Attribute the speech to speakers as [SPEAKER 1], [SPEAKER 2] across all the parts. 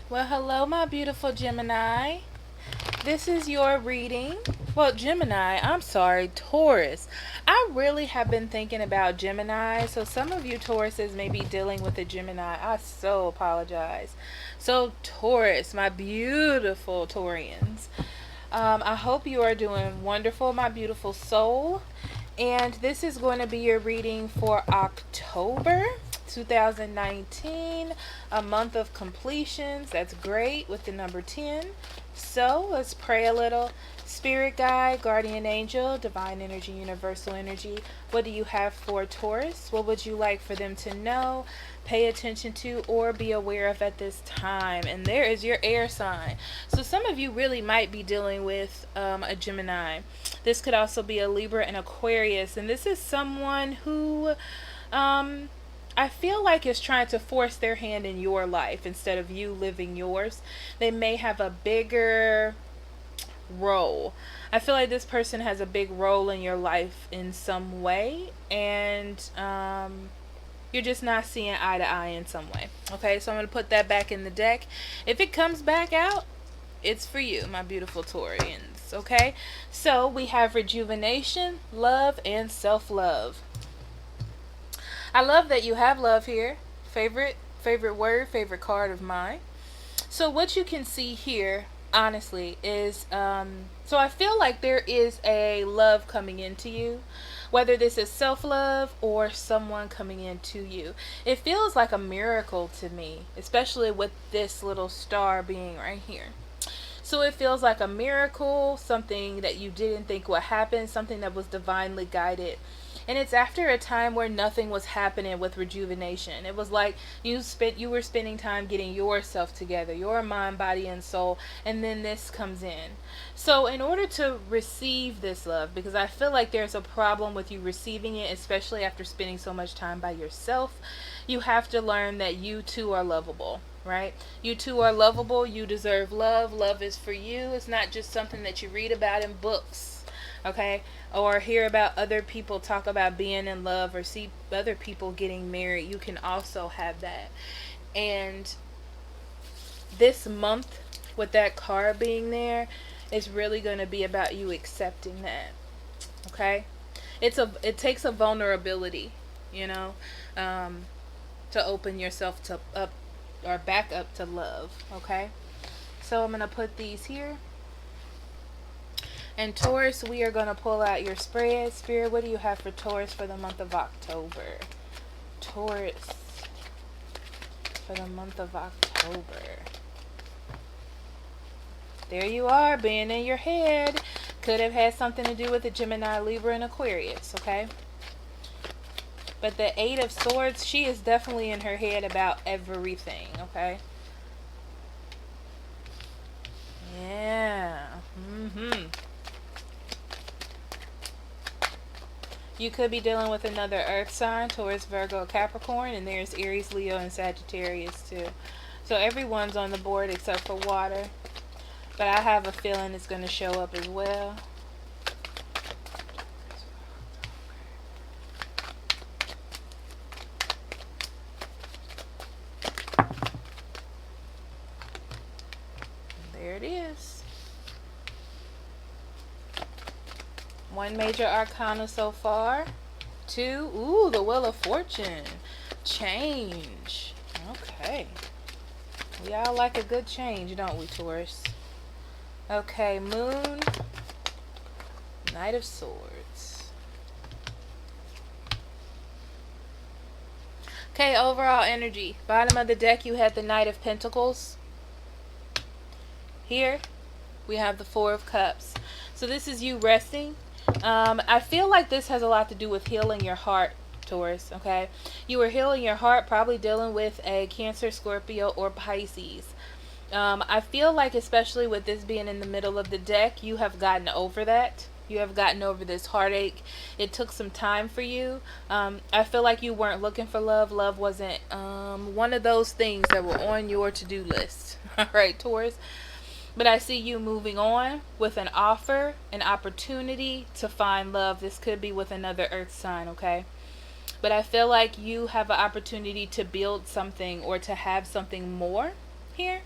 [SPEAKER 1] Well, hello, my beautiful Gemini. This is your reading. Well, Gemini, I'm sorry, Taurus. I really have been thinking about Gemini, so some of you Tauruses may be dealing with a Gemini. I so apologize. So, Taurus, my beautiful Taurians, I hope you are doing wonderful, my beautiful soul. And this is going to be your reading for October 2019, a month of completions. That's great with the number 10. So let's pray a little. Spirit guide, guardian angel, divine energy, universal energy. What do you have for Taurus? What would you like for them to know, pay attention to, or be aware of at this time? And there is your air sign. So some of you really might be dealing with a Gemini. This could also be a Libra and Aquarius. And this is someone who I feel like is trying to force their hand in your life instead of you living yours. They may have a bigger role. I feel like this person has a big role in your life in some way, and you're just not seeing eye to eye in some way. Okay, so I'm going to put that back in the deck. If it comes back out, it's for you, my beautiful Taurians. Okay, so we have rejuvenation, love, and self-love. I love that you have love here. Favorite word, favorite card of mine. So what you can see here, honestly, is so I feel like there is a love coming into you, whether this is self-love or someone coming into you. It feels like a miracle to me, especially with this little star being right here. So it feels like a miracle, something that you didn't think would happen, something that was divinely guided. And it's after a time where nothing was happening with rejuvenation. It was like you were spending time getting yourself together, your mind, body, and soul, and then this comes in. So in order to receive this love, because I feel like there's a problem with you receiving it, especially after spending so much time by yourself, you have to learn that you too are lovable. Right? You too are lovable. You deserve love. Love is for you. It's not just something that you read about in books, okay? Or hear about other people talk about being in love or see other people getting married. You can also have that. And this month, with that card being there, is really going to be about you accepting that, okay? It takes a vulnerability, you know, to open yourself up or back up to love, okay? So I'm going to put these here. And Taurus, we are going to pull out your spread. Spirit, what do you have for Taurus for the month of October? Taurus for the month of October. There you are, being in your head. Could have had something to do with the Gemini, Libra, and Aquarius, okay? But the Eight of Swords, she is definitely in her head about everything, okay? Yeah. You could be dealing with another earth sign, Taurus, Virgo, Capricorn, and there's Aries, Leo, and Sagittarius too. So everyone's on the board except for water. But I have a feeling it's going to show up as well. There it is. One major arcana so far. Two. Ooh, the Wheel of Fortune. Change. Okay. We all like a good change, don't we, Taurus? Okay, Moon. Knight of Swords. Okay, overall energy. Bottom of the deck, you had the Knight of Pentacles. Here, we have the Four of Cups. So this is you resting. I feel like this has a lot to do with healing your heart, Taurus, okay? You were healing your heart, probably dealing with a Cancer, Scorpio, or Pisces. I feel like, especially with this being in the middle of the deck, you have gotten over that. You have gotten over this heartache. It took some time for you. I feel like you weren't looking for love. Love wasn't one of those things that were on your to-do list. All right, Taurus. But I see you moving on with an offer, an opportunity to find love. This could be with another earth sign, okay? But I feel like you have an opportunity to build something or to have something more here.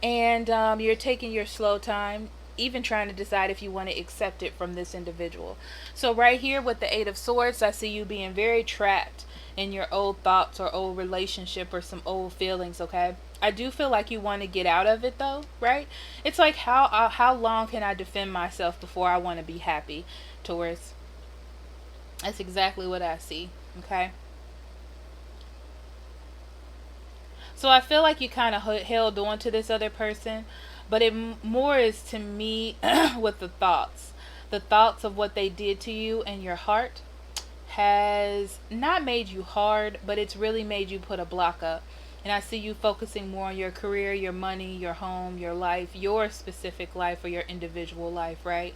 [SPEAKER 1] And you're taking your slow time, even trying to decide if you want to accept it from this individual. So right here with the Eight of Swords, I see you being very trapped in your old thoughts or old relationship or some old feelings. Okay, I do feel like you want to get out of it though, right? It's like how long can I defend myself before I want to be happy, Taurus? That's exactly what I see. Okay. So I feel like you kind of held on to this other person, but it more is to me with the thoughts of what they did to you, and your heart has not made you hard, but it's really made you put a block up. And I see you focusing more on your career, your money, your home, your life, your specific life, or your individual life, right?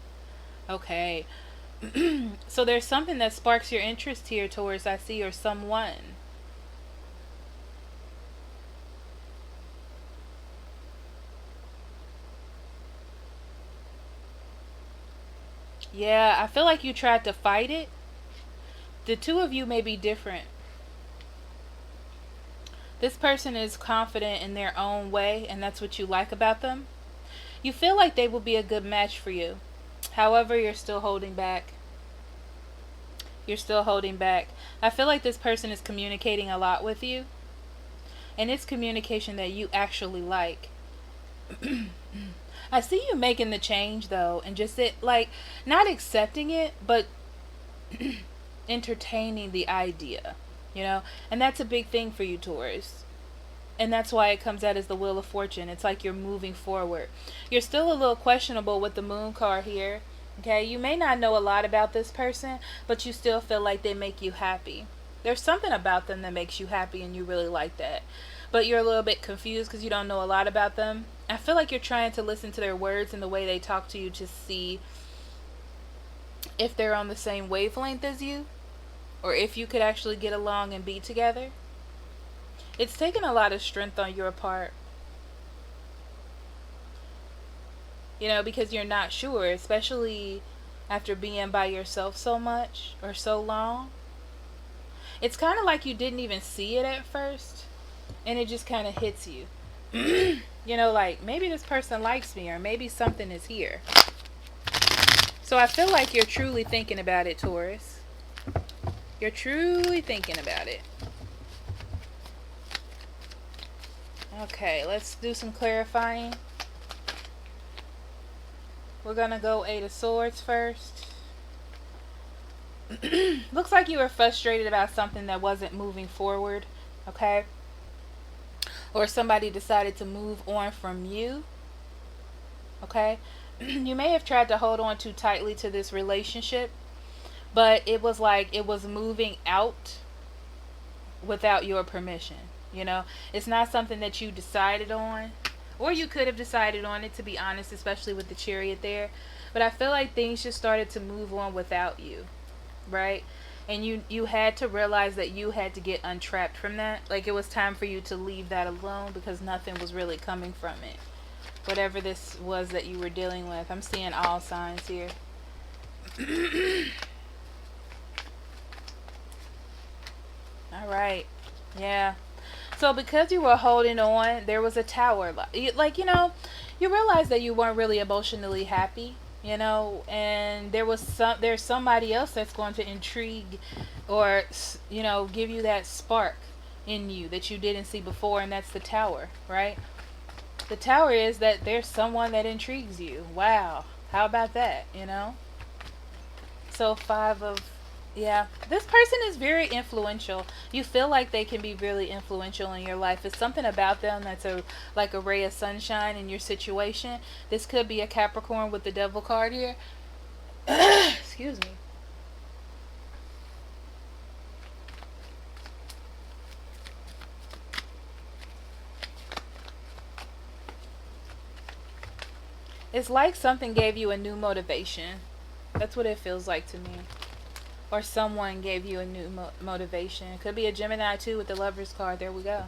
[SPEAKER 1] Okay. So there's something that sparks your interest here, Taurus, I see, or someone. Yeah, I feel like you tried to fight it. The two of you may be different. This person is confident in their own way, and that's what you like about them. You feel like they will be a good match for you. However, you're still holding back. You're still holding back. I feel like this person is communicating a lot with you, and it's communication that you actually like. I see you making the change though, and just like not accepting it, but entertaining the idea, you know? And that's a big thing for you, Taurus. And that's why it comes out as the Wheel of Fortune. It's like you're moving forward. You're still a little questionable with the Moon card here. Okay, you may not know a lot about this person, but you still feel like they make you happy. There's something about them that makes you happy and you really like that. But you're a little bit confused because you don't know a lot about them. I feel like you're trying to listen to their words and the way they talk to you to see if they're on the same wavelength as you, or if you could actually get along and be together. It's taken a lot of strength on your part, you know, because you're not sure, especially after being by yourself so much or so long. It's kind of like you didn't even see it at first, and it just kind of hits you. You know, like maybe this person likes me, or maybe something is here. So I feel like you're truly thinking about it, Taurus. You're truly thinking about it. Okay, let's do some clarifying. We're gonna go Eight of Swords first. Looks like you were frustrated about something that wasn't moving forward, okay? Or somebody decided to move on from you, okay? You may have tried to hold on too tightly to this relationship, but it was like it was moving out without your permission, you know? It's not something that you decided on, or you could have decided on it, to be honest, especially with the Chariot there. But I feel like things just started to move on without you, right? And you had to realize that you had to get untrapped from that. Like it was time for you to leave that alone because nothing was really coming from it. Whatever this was that you were dealing with. I'm seeing all signs here. All right. Yeah. So because you were holding on, there was a tower. Like, you know, you realized that you weren't really emotionally happy, you know, and there's somebody else that's going to intrigue or, you know, give you that spark in you that you didn't see before, and that's the tower, right? The tower is that there's someone that intrigues you. Wow. How about that, you know? So five of, yeah, this person is very influential. You feel like they can be really influential in your life. It's something about them that's like a ray of sunshine in your situation. This could be a Capricorn with the Devil card here. Excuse me. It's like something gave you a new motivation. That's what it feels like to me. Or someone gave you a new motivation. It could be a Gemini too with the Lover's card. There we go.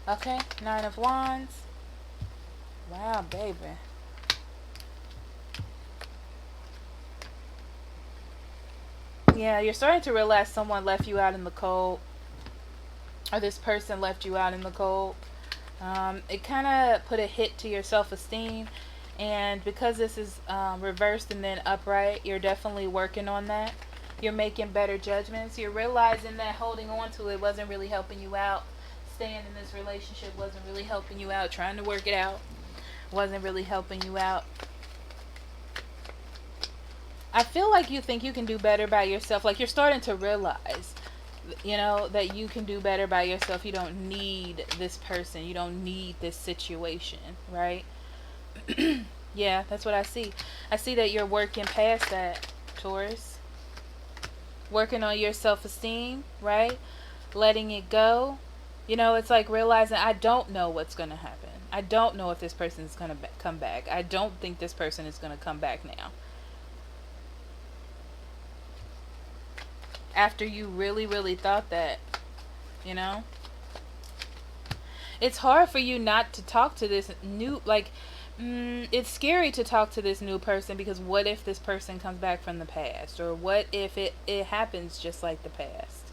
[SPEAKER 1] Okay, Nine of Wands. Wow, baby. Yeah, you're starting to realize someone left you out in the cold. or this person left you out in the cold. It kind of put a hit to your self-esteem, and because this is reversed and then upright, you're definitely working on that. You're making better judgments. You're realizing that holding on to it wasn't really helping you out. Staying in this relationship wasn't really helping you out. Trying to work it out wasn't really helping you out. I feel like you think you can do better by yourself. Like you're starting to realize, that you can do better by yourself. You don't need this person. You don't need this situation, right? Yeah, that's what I see. I see that you're working past that, Taurus. Working on your self-esteem, right? Letting it go. It's like realizing I don't know what's going to happen. I don't know if this person is going to come back. I don't think this person is going to come back now. After you really, really thought that, it's hard for you not to talk to this new, it's scary to talk to this new person, because what if this person comes back from the past? Or what if it happens just like the past,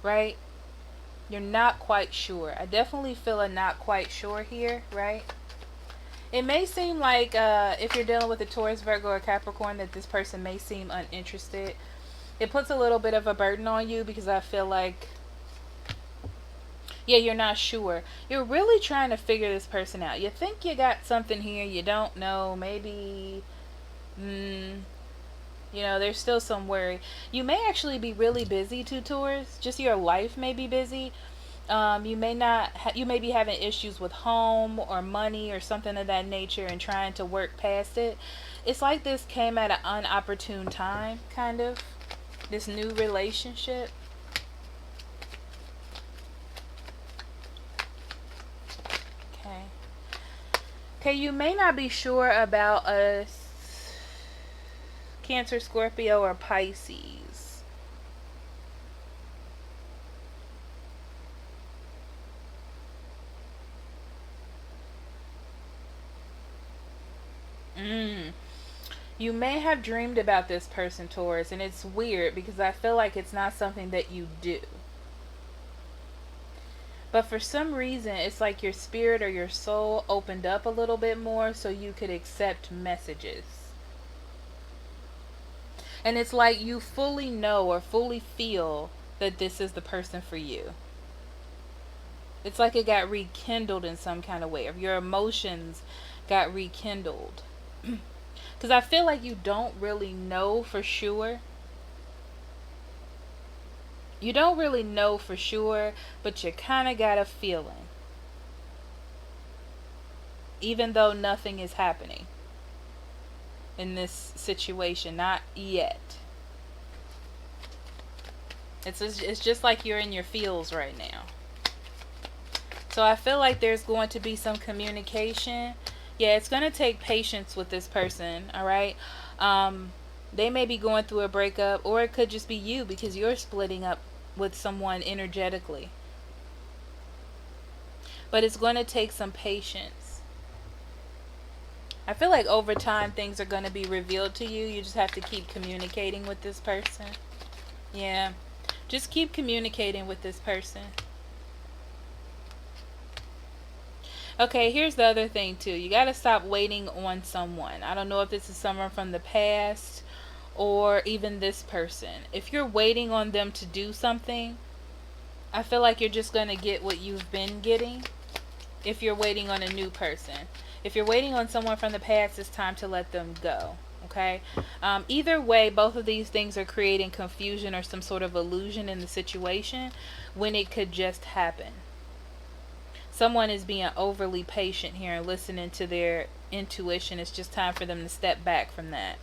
[SPEAKER 1] right? You're not quite sure. I definitely feel a not quite sure here, right? It may seem like if you're dealing with a Taurus, Virgo, or Capricorn, that this person may seem uninterested. It puts a little bit of a burden on you, because I feel like, yeah, you're not sure. You're really trying to figure this person out. You think you got something here. You don't know. Maybe, there's still some worry. You may actually be really busy too, Taurus. Just your life may be busy. You may not. You may be having issues with home or money or something of that nature, and trying to work past it. It's like this came at an unopportune time, kind of. This new relationship. Okay, you may not be sure about a Cancer, Scorpio, or Pisces. You may have dreamed about this person, Taurus, and it's weird because I feel like it's not something that you do. But for some reason, it's like your spirit or your soul opened up a little bit more so you could accept messages. And it's like you fully know or fully feel that this is the person for you. It's like it got rekindled in some kind of way, or your emotions got rekindled. Because I feel like you don't really know for sure. You don't really know for sure, but you kind of got a feeling. Even though nothing is happening in this situation. Not yet. It's just like you're in your feels right now. So I feel like there's going to be some communication. Yeah, it's going to take patience with this person, alright? They may be going through a breakup, or it could just be you because you're splitting up with someone energetically. But it's going to take some patience. I feel like over time things are going to be revealed to you. You just have to keep communicating with this person. Yeah, just keep communicating with this person. Okay, here's the other thing too. You got to stop waiting on someone. I don't know if this is someone from the past or even this person. If you're waiting on them to do something, I feel like you're just going to get what you've been getting if you're waiting on a new person. If you're waiting on someone from the past, it's time to let them go. Okay? Either way, both of these things are creating confusion or some sort of illusion in the situation when it could just happen. Someone is being overly patient here and listening to their intuition. It's just time for them to step back from that.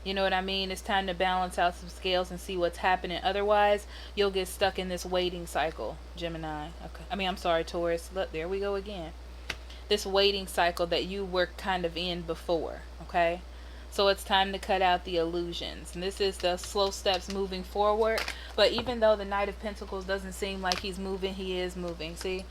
[SPEAKER 1] You know what I mean? It's time to balance out some scales and see what's happening. Otherwise, you'll get stuck in this waiting cycle, Gemini. Okay. I'm sorry, Taurus. Look, there we go again. This waiting cycle that you were kind of in before, okay? So it's time to cut out the illusions. And this is the slow steps moving forward. But even though the Knight of Pentacles doesn't seem like he's moving, he is moving. See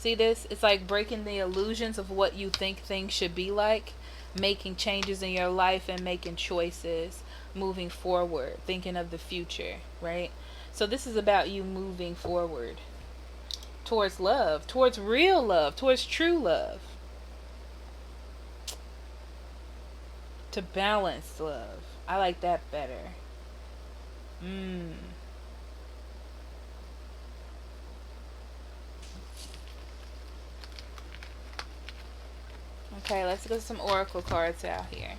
[SPEAKER 1] this? It's like breaking the illusions of what you think things should be like, making changes in your life and making choices, moving forward, thinking of the future, right? So this is about you moving forward. towards love, towards real love, towards true love, to balance love. I like that better. Mm. Okay, let's get some oracle cards out here.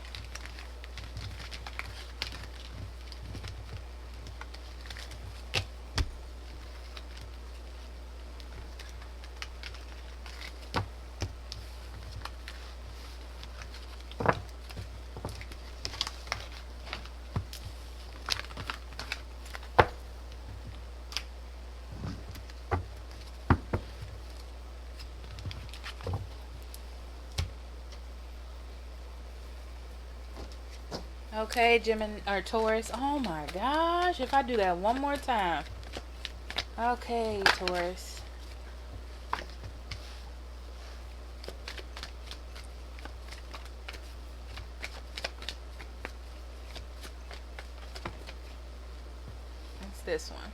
[SPEAKER 1] Okay, Gemini or Taurus. Oh my gosh, if I do that one more time. Okay, Taurus. It's this one.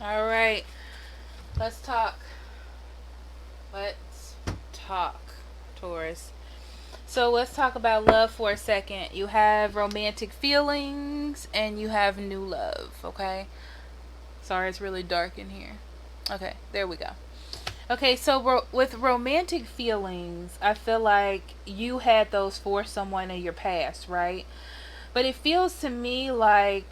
[SPEAKER 1] All right, let's talk. Let's talk, Taurus. So let's talk about love for a second. You have romantic feelings and you have new love, okay? Sorry, it's really dark in here. Okay, there we go. Okay, so with romantic feelings, I feel like you had those for someone in your past, right? But it feels to me like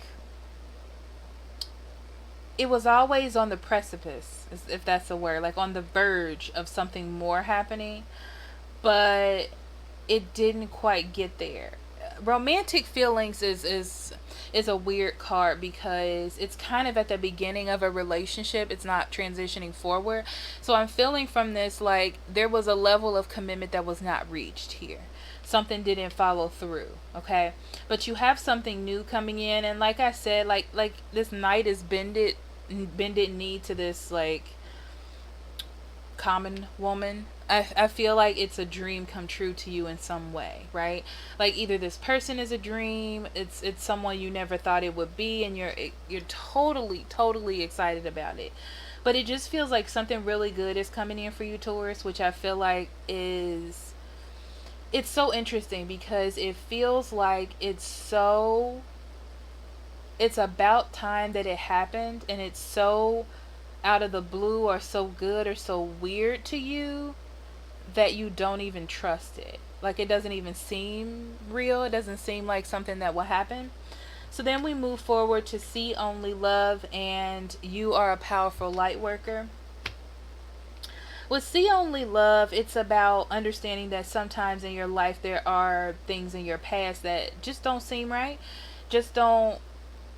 [SPEAKER 1] it was always on the precipice, if that's a word, like on the verge of something more happening, but it didn't quite get there. Romantic feelings is a weird card because it's kind of at the beginning of a relationship. It's not transitioning forward. So I'm feeling from this like there was a level of commitment that was not reached here. Something didn't follow through, okay? But you have something new coming in, and like I said, like this knight is bended knee to this like common woman. I feel like it's a dream come true to you in some way, right? Like either this person is a dream, it's someone you never thought it would be, and you're totally excited about it. But it just feels like something really good is coming in for you, Taurus, which I feel like is it's so interesting because it feels like it's about time that it happened, and it's so out of the blue or so good or so weird to you that you don't even trust it. Like it doesn't even seem real. It doesn't seem like something that will happen. So then we move forward to see only love, and you are a powerful light worker. With see only love, it's about understanding that sometimes in your life there are things in your past that just don't seem right, just don't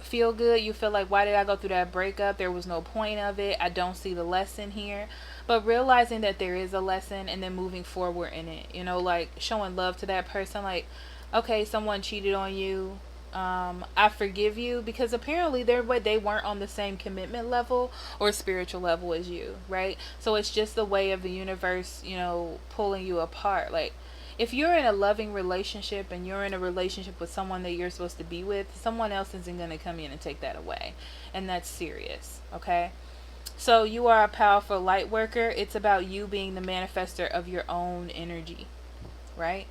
[SPEAKER 1] feel good. You feel like, why did I go through that breakup? There was no point of it. I don't see the lesson here. But realizing that there is a lesson and then moving forward in it, like showing love to that person, like, okay, someone cheated on you. I forgive you, because apparently they weren't on the same commitment level or spiritual level as you, right? So it's just the way of the universe, pulling you apart. Like if you're in a loving relationship and you're in a relationship with someone that you're supposed to be with, someone else isn't going to come in and take that away. And that's serious, okay? So you are a powerful light worker. It's about you being the manifester of your own energy, right?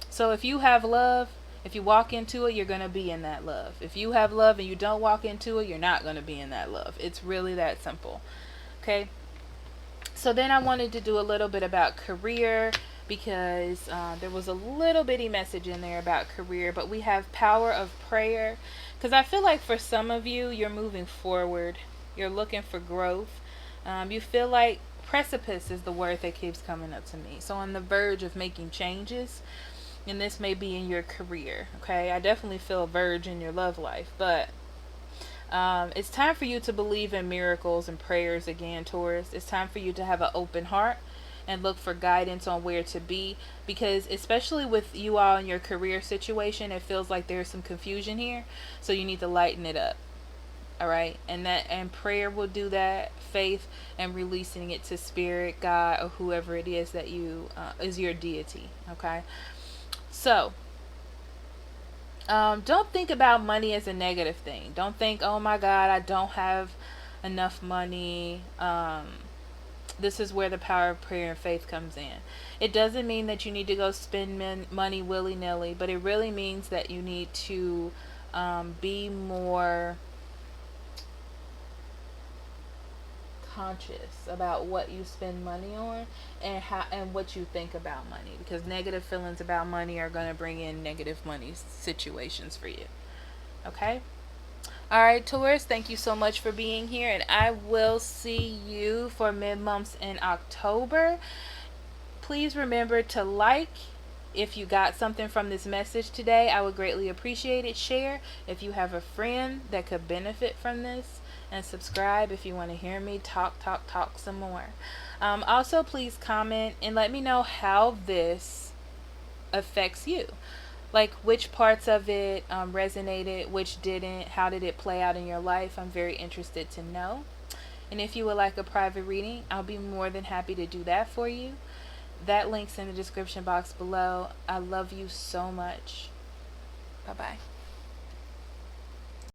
[SPEAKER 1] So if you have love, If you walk into it, you're going to be in that love. If you have love and you don't walk into it, you're not going to be in that love. It's really that simple. Okay? So then I wanted to do a little bit about career, because there was a little bitty message in there about career, but we have power of prayer, because I feel like for some of you, you're moving forward. You're looking for growth. You feel like precipice is the word that keeps coming up to me. So on the verge of making changes, and this may be in your career. Okay, I definitely feel a verge in your love life, but it's time for you to believe in miracles and prayers again, Taurus. It's time for you to have an open heart and look for guidance on where to be, because especially with you all in your career situation, it feels like there's some confusion here, so you need to lighten it up. All right, and prayer will do that. Faith and releasing it to spirit, God, or whoever it is that you is your deity. Okay, so don't think about money as a negative thing. Don't think, oh my God, I don't have enough money. This is where the power of prayer and faith comes in. It doesn't mean that you need to go spend money willy-nilly, but it really means that you need to be more conscious about what you spend money on, and how and what you think about money, because negative feelings about money are going to bring in negative money situations for you. Okay? All right, Taurus, thank you so much for being here, and I will see you for mid-months in October. Please remember to like. If you got something from this message today, I would greatly appreciate it. Share if you have a friend that could benefit from this, and subscribe if you want to hear me talk some more. Also, please comment and let me know how this affects you. Like, which parts of it resonated, which didn't, how did it play out in your life? I'm very interested to know. And if you would like a private reading, I'll be more than happy to do that for you. That link's in the description box below. I love you so much. Bye-bye.